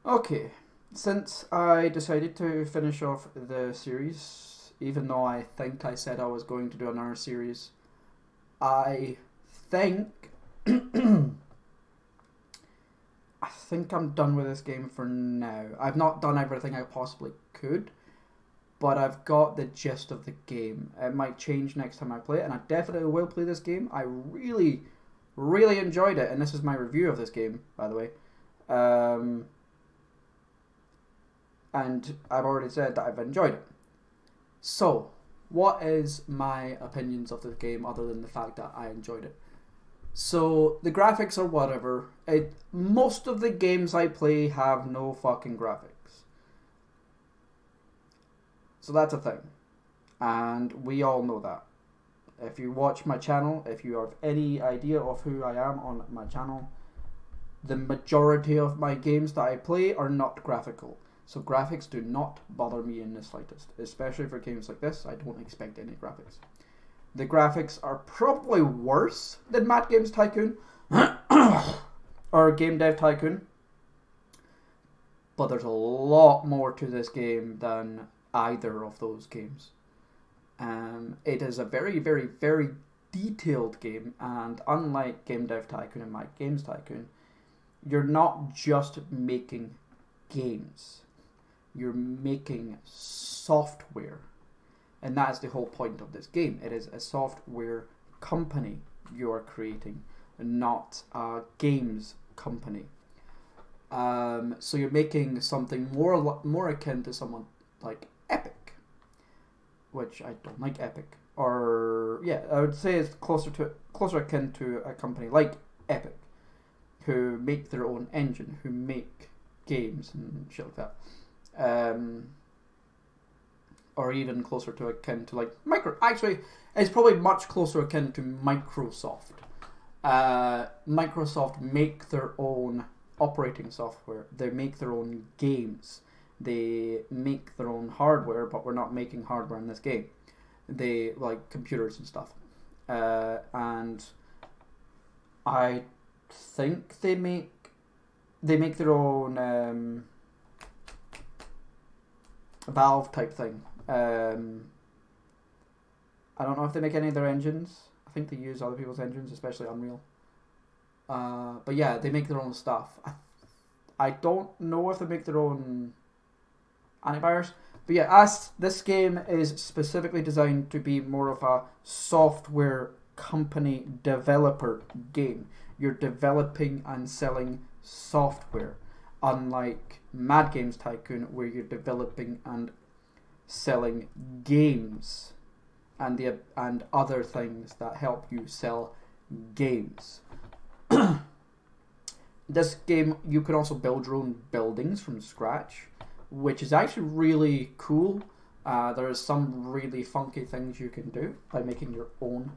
Okay, since I decided to finish off the series, even though I think I said I was going to do another series, I think I think I'm done with this game for now. I've not done everything I possibly could, but I've got the gist of the game. It might change next time I play it, and I definitely will play this game. I really, really enjoyed it, and this is my review of this game, by the way. And I've already said that I've enjoyed it. So, what is my opinions of this game other than the fact that I enjoyed it? So, the graphics are whatever. Most of the games I play have no fucking graphics. So that's a thing. And we all know that. If you watch my channel, if you have any idea of who I am on my channel, the majority of my games that I play are not graphical. So graphics do not bother me in the slightest. Especially for games like this, I don't expect any graphics. The graphics are probably worse than Games Tycoon or Game Dev Tycoon. But there's a lot more to this game than either of those games. It is a very, very, very detailed game, and unlike Game Dev Tycoon and Games Tycoon, you're not just making games. You're making software. And that is the whole point of this game. It is a software company you are creating, not a games company. So you're making something more akin to someone like Epic, which I don't like Epic. Or yeah, I would say it's closer akin to a company like Epic, who make their own engine, who make games and shit like that. Or even closer to akin to like Actually, it's probably much closer akin to Microsoft. Microsoft make their own operating software. They make their own games. They make their own hardware, but we're not making hardware in this game. They like computers and stuff. And I think they make their own Valve type thing. I don't know if they make any of their engines. I think they use other people's engines, especially Unreal. But yeah, they make their own stuff. I don't know if they make their own antivirus. But yeah, this game is specifically designed to be more of a software company developer game. You're developing and selling software, unlike Games Tycoon, where you're developing and selling games and other things that help you sell games. This game, you can also build your own buildings from scratch, which is actually really cool. There are some really funky things you can do by making your own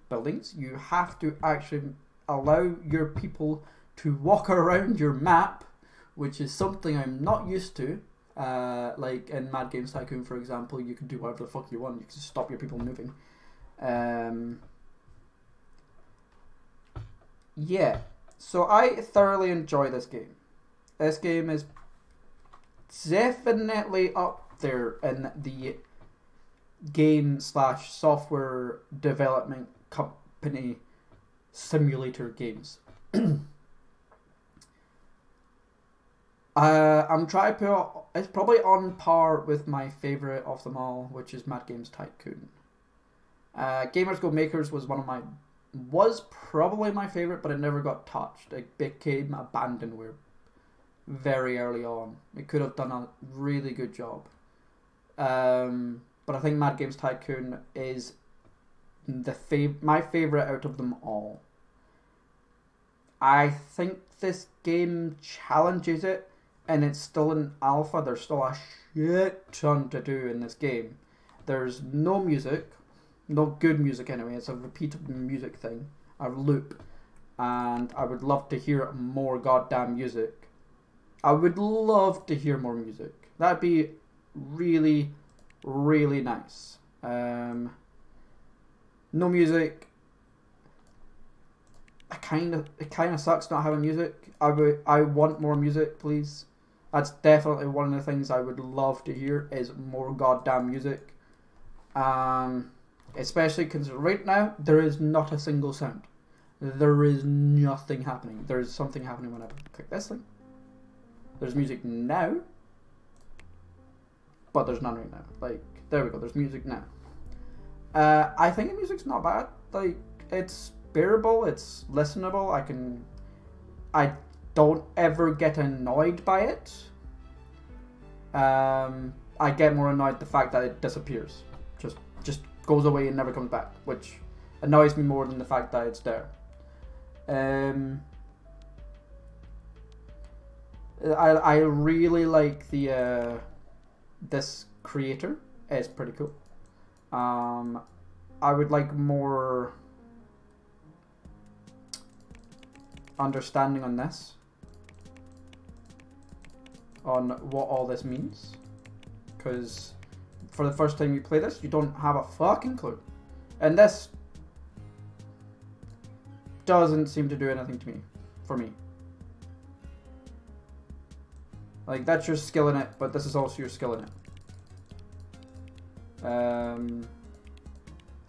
buildings. You have to actually allow your people to walk around your map, which is something I'm not used to. Like in Games Tycoon, for example, you can do whatever the fuck you want. You can just stop your people moving. Yeah, so I thoroughly enjoy this game. This game is definitely up there in the game/software development company simulator games. It's probably on par with my favorite of them all, which is Games Tycoon. Gamers Go Makers was probably my favorite, but it never got touched. It became abandonware very early on. It could have done a really good job. But I think Games Tycoon is my favorite out of them all. I think this game challenges it, and it's still in alpha. There's still a shit ton to do in this game. There's no music, no good music anyway. It's a repeated music thing, a loop, and I would love to hear more goddamn music. I would love to hear more music. That'd be really, really nice. No music. it kind of sucks not having music. I want more music, please. That's definitely one of the things I would love to hear is more goddamn music. Especially because right now there is not a single sound. There is nothing happening. There is something happening when I click this thing. There's music now, but there's none right now. Like, there we go. There's music now. I think the music's not bad. Like, it's bearable. It's listenable. I don't ever get annoyed by it. I get more annoyed the fact that it disappears. Just goes away and never comes back, which annoys me more than the fact that it's there. I really like the this creator. It's pretty cool. I would like more understanding on this, on what all this means, because for the first time you play this, you don't have a fucking clue, and this doesn't seem to do anything to me, for me. Like, that's your skill in it, but this is also your skill in it.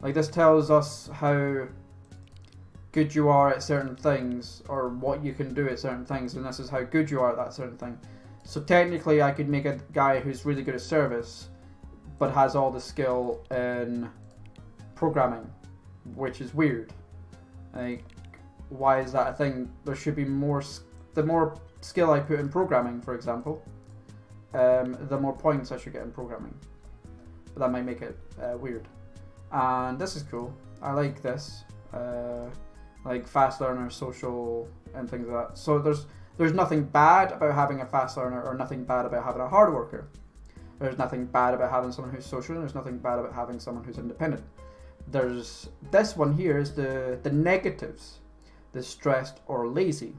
Like, this tells us how good you are at certain things, or what you can do at certain things, and this is how good you are at that certain thing. So technically I could make a guy who's really good at service, but has all the skill in programming, which is weird. Like, why is that a thing? There should be more, the more skill I put in programming, for example, the more points I should get in programming. But that might make it weird. And this is cool. I like this. Like fast learner, social, and things like that. So there's nothing bad about having a fast learner, or nothing bad about having a hard worker. There's nothing bad about having someone who's social, and there's nothing bad about having someone who's independent. There's this one here is the negatives, the stressed or lazy.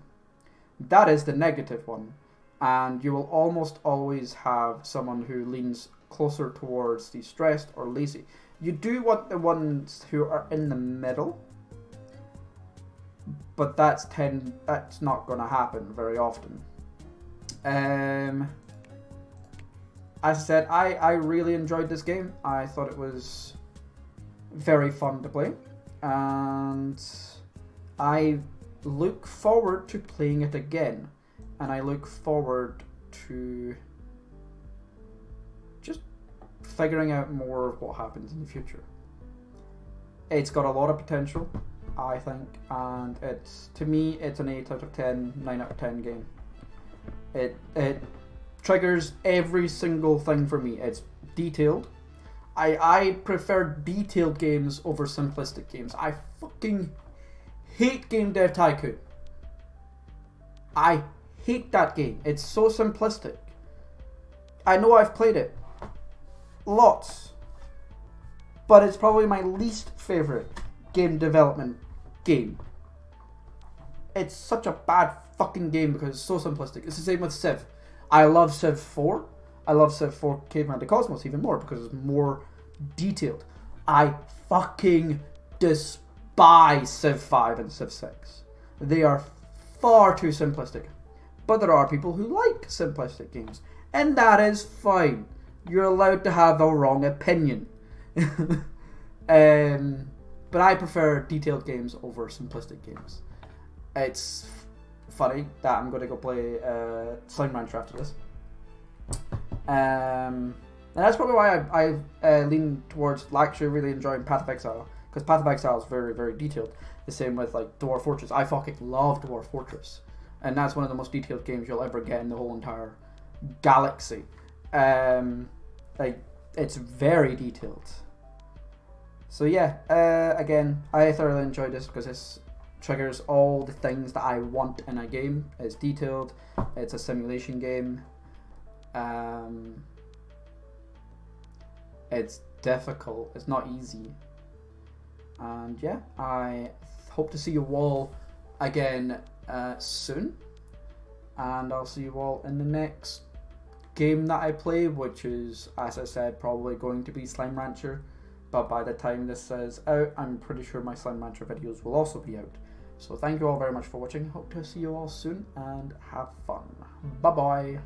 That is the negative one, and you will almost always have someone who leans closer towards the stressed or lazy. You do want the ones who are in the middle, but that's not going to happen very often. As I said, I really enjoyed this game. I thought it was very fun to play, and I look forward to playing it again, and I look forward to just figuring out more of what happens in the future. It's got a lot of potential, I think, and to me it's an 8 out of 10, 9 out of 10 game. It triggers every single thing for me. It's detailed. I prefer detailed games over simplistic games. I fucking hate Game Dev Tycoon. I hate that game. It's so simplistic. I know I've played it lots, but it's probably my least favorite game development game. It's such a bad fucking game because it's so simplistic. It's the same with Civ. I love Civ 4. I love Civ 4 Caveman to Cosmos even more because it's more detailed. I fucking despise Civ 5 and Civ 6. They are far too simplistic. But there are people who like simplistic games, and that is fine. You're allowed to have a wrong opinion. But I prefer detailed games over simplistic games. It's funny that I'm going to go play Slime Rancher after this. And that's probably why I lean towards actually really enjoying Path of Exile, because Path of Exile is very, very detailed. The same with like Dwarf Fortress. I fucking love Dwarf Fortress, and that's one of the most detailed games you'll ever get in the whole entire galaxy. Like, it's very detailed. So yeah, again, I thoroughly enjoyed this because this triggers all the things that I want in a game. It's detailed. It's a simulation game. It's difficult. It's not easy. And yeah, I hope to see you all again soon. And I'll see you all in the next game that I play, which is, as I said, probably going to be Slime Rancher. But by the time this is out, I'm pretty sure my Slime Rancher videos will also be out. So thank you all very much for watching. Hope to see you all soon and have fun. Bye bye.